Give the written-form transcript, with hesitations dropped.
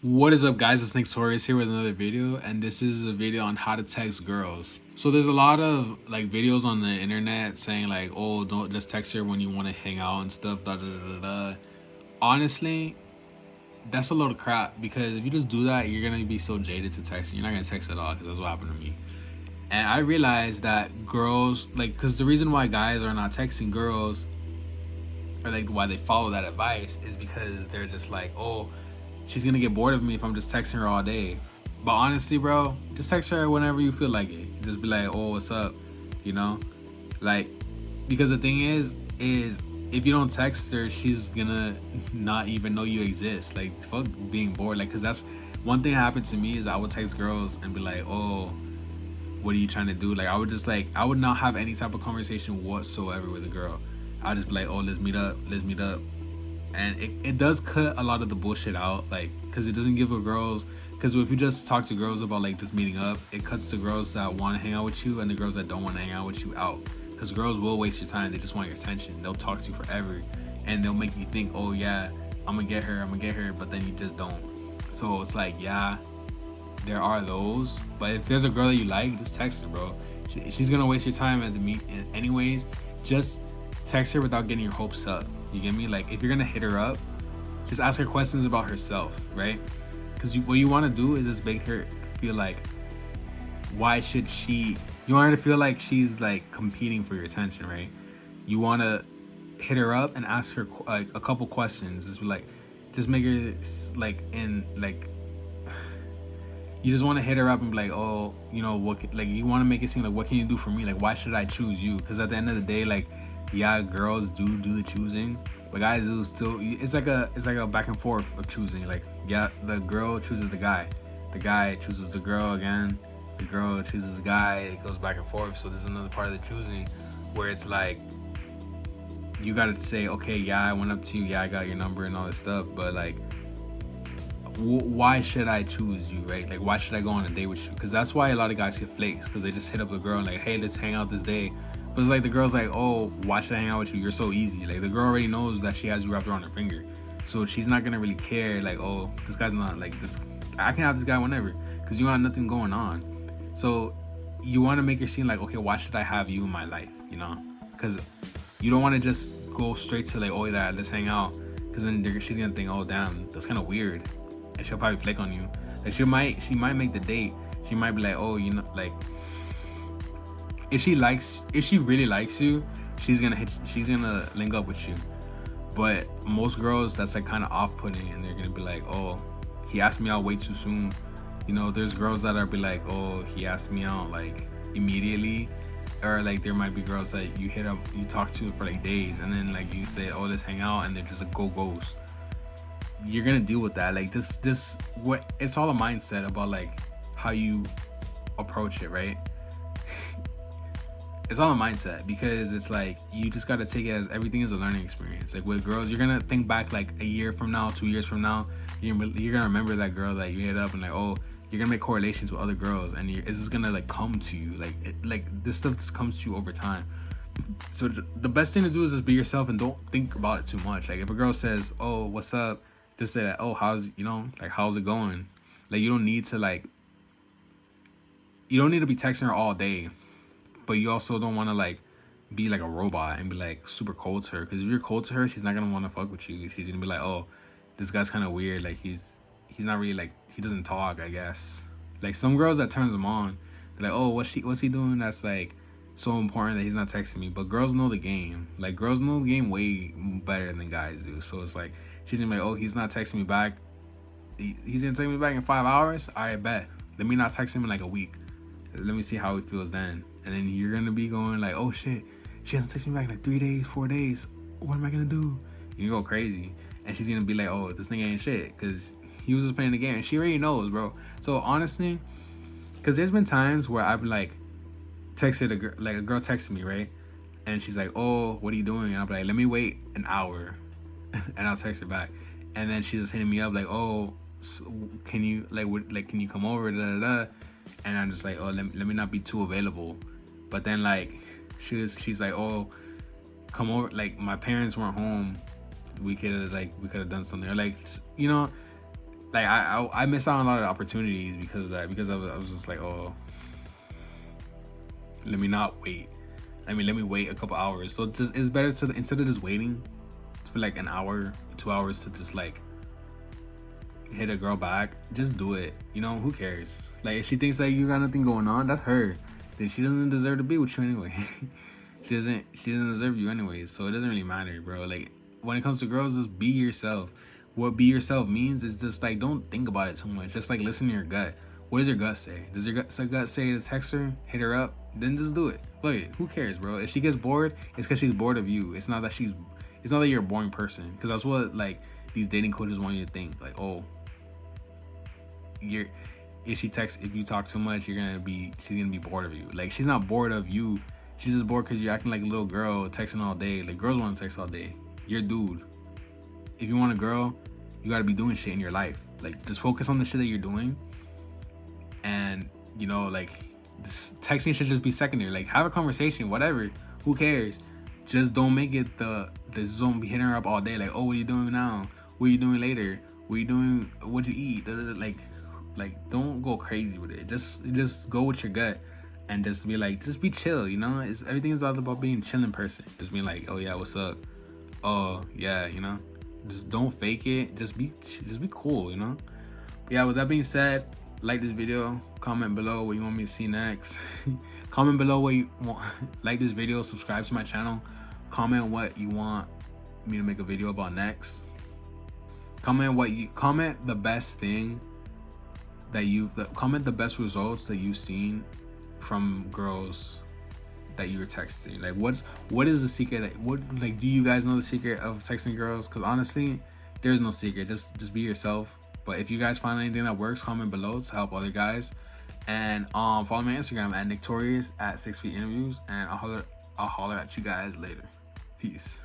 What is up, guys? It's Victorious here with another video, and this is a video on how to text girls. So there's a lot of like videos on the internet saying like, oh, don't just text her when you want to hang out and stuff, da da da da da. Honestly, that's a load of crap, because if you just do that, you're gonna be so jaded to texting. You're not gonna text at all, because that's what happened to me. And I realized that girls, like, because the reason why guys are not texting girls, or like why they follow that advice, is because they're just like, oh, she's gonna get bored of me if I'm just texting her all day. But honestly, bro, just text her whenever you feel like it. Just be like, oh, what's up? You know? Like, because the thing is if you don't text her, she's gonna not even know you exist. Like, fuck being bored. Like, cause that's one thing that happened to me is I would text girls and be like, oh, what are you trying to do? Like, I would not have any type of conversation whatsoever with a girl. I'd just be like, oh, let's meet up, and it does cut a lot of the bullshit out, like, because it doesn't give a girls, because if you just talk to girls about like just meeting up, it cuts the girls that want to hang out with you and the girls that don't want to hang out with you out, because girls will waste your time. They just want your attention. They'll talk to you forever, and they'll make you think, oh yeah, I'm gonna get her, but then you just don't. So it's like, yeah, there are those, but if there's a girl that you like, just text her, bro. She's gonna waste your time at the meet anyways. Just text her without getting your hopes up. You get me? Like, if you're gonna hit her up, just ask her questions about herself, right? Because what you want to do is just make her feel like, why should she? You want her to feel like she's like competing for your attention, right? You want to hit her up and ask her like a couple questions. Just be like, just make her like in like. You just want to hit her up and be like, oh, you know what? Like, you want to make it seem like, what can you do for me? Like, why should I choose you? Because at the end of the day, like, yeah, girls do the choosing, but guys do still. It's like a back and forth of choosing. Like, yeah, the girl chooses the guy chooses the girl again, the girl chooses the guy. It goes back and forth. So there's another part of the choosing where it's like, you gotta say, okay, yeah, I went up to you, yeah, I got your number and all this stuff, but like, why should I choose you, right? Like, why should I go on a date with you? Because that's why a lot of guys get flakes, because they just hit up a girl and like, hey, let's hang out this day. But it's like, the girl's like, oh, why should I hang out with you? You're so easy. Like, the girl already knows that she has you wrapped around her finger, so she's not gonna really care. Like, oh, this guy's not like this. I can have this guy whenever, because you got nothing going on. So you want to make her seem like, okay, why should I have you in my life? You know, because you don't want to just go straight to like, oh yeah, let's hang out, because then she's gonna think, oh damn, that's kind of weird, and she'll probably flake on you. Like, she might make the date. She might be like, oh, you know, like, if she really likes you, she's gonna link up with you. But most girls, that's like kind of off-putting, and they're gonna be like, oh, he asked me out way too soon. You know, there's girls that are be like, oh, he asked me out like immediately. Or like, there might be girls that you hit up, you talk to for like days, and then like you say, oh, let's hang out, and they're just a ghost. You're gonna deal with that. Like, this what it's all a mindset about, like, how you approach it, right? It's all a mindset, because it's like, you just gotta take it as everything is a learning experience. Like, with girls, you're gonna think back like a year from now, 2 years from now, you're gonna remember that girl that you hit up, and like, oh, you're gonna make correlations with other girls, and it's just gonna like come to you. Like, like, this stuff just comes to you over time. So the best thing to do is just be yourself and don't think about it too much. Like, if a girl says, oh, what's up, just say that, oh, how's, you know, like, how's it going? Like, you don't need to be texting her all day, but you also don't want to like be like a robot and be like super cold to her, because if you're cold to her, she's not gonna want to fuck with you. She's gonna be like, oh, this guy's kind of weird, like, he's not really, like, he doesn't talk, I guess. Like, some girls, that turns them on. They're like, oh, what's he doing that's like so important that he's not texting me? But girls know the game. Like, girls know the game way better than guys do. So it's like, she's gonna be like, oh, he's not texting me back. He's gonna text me back in 5 hours. I bet. Let me not text him in like a week. Let me see how he feels then. And then you're gonna be going like, oh shit, she hasn't texted me back in like 3 days, 4 days. What am I gonna do? You go crazy, and she's gonna be like, oh, this thing ain't shit, because he was just playing the game, and she already knows, bro. So honestly, because there's been times where I've like texted a girl texted me, right, and she's like, oh, what are you doing? And I'll be like, let me wait an hour, and I'll text her back, and then she's just hitting me up like, oh, so can you can you come over, da da da. And I'm just like, oh, let me not be too available. But then like, she's like, oh, come over, like, my parents weren't home, we could have done something, or like, you know, Like I missed out on a lot of opportunities because of that. Because I was just like, oh, let me not wait. I mean, let me wait a couple hours. So just it's better to instead of just waiting for like an hour, 2 hours to just like hit a girl back, just do it. You know, who cares? Like if she thinks that you got nothing going on, that's her. Then she doesn't deserve to be with you anyway. She doesn't deserve you anyways. So it doesn't really matter, bro. Like when it comes to girls, just be yourself. What be yourself means is just like don't think about it too much. Just like listen to your gut. What does your gut say? Does your gut say to text her, hit her up? Then just do it. Look it. Who cares, bro? If she gets bored, it's because she's bored of you. It's not that you're a boring person. Because that's what like these dating coaches want you to think. Like, oh, if you talk too much, she's gonna be bored of you. Like she's not bored of you. She's just bored because you're acting like a little girl, texting all day. Like girls want to text all day. You're a dude. If you want a girl, you gotta be doing shit in your life. Like just focus on the shit that you're doing. And you know, like this texting should just be secondary. Like have a conversation, whatever. Who cares? Just don't make it just don't be hitting her up all day. Like, oh, what are you doing now? What are you doing later? What are you doing? What you eat? Like don't go crazy with it. Just go with your gut and just be chill. You know, everything is all about being a chilling person. Just being like, oh yeah, what's up? Oh yeah, you know. Just don't fake it. Just be cool. You know. But yeah. With that being said, like this video. Comment below what you want me to see next. Comment below what you want. Like this video. Subscribe to my channel. Comment what you want me to make a video about next. Comment the best thing comment the best results that you've seen from girls that you were texting. Like what is the secret do you guys know the secret of texting girls? Because honestly, there's no secret. Just be yourself. But if you guys find anything that works, comment below to help other guys. And follow me on Instagram at Nictorious at 6 Feet Interviews, and I'll holler at you guys later. Peace.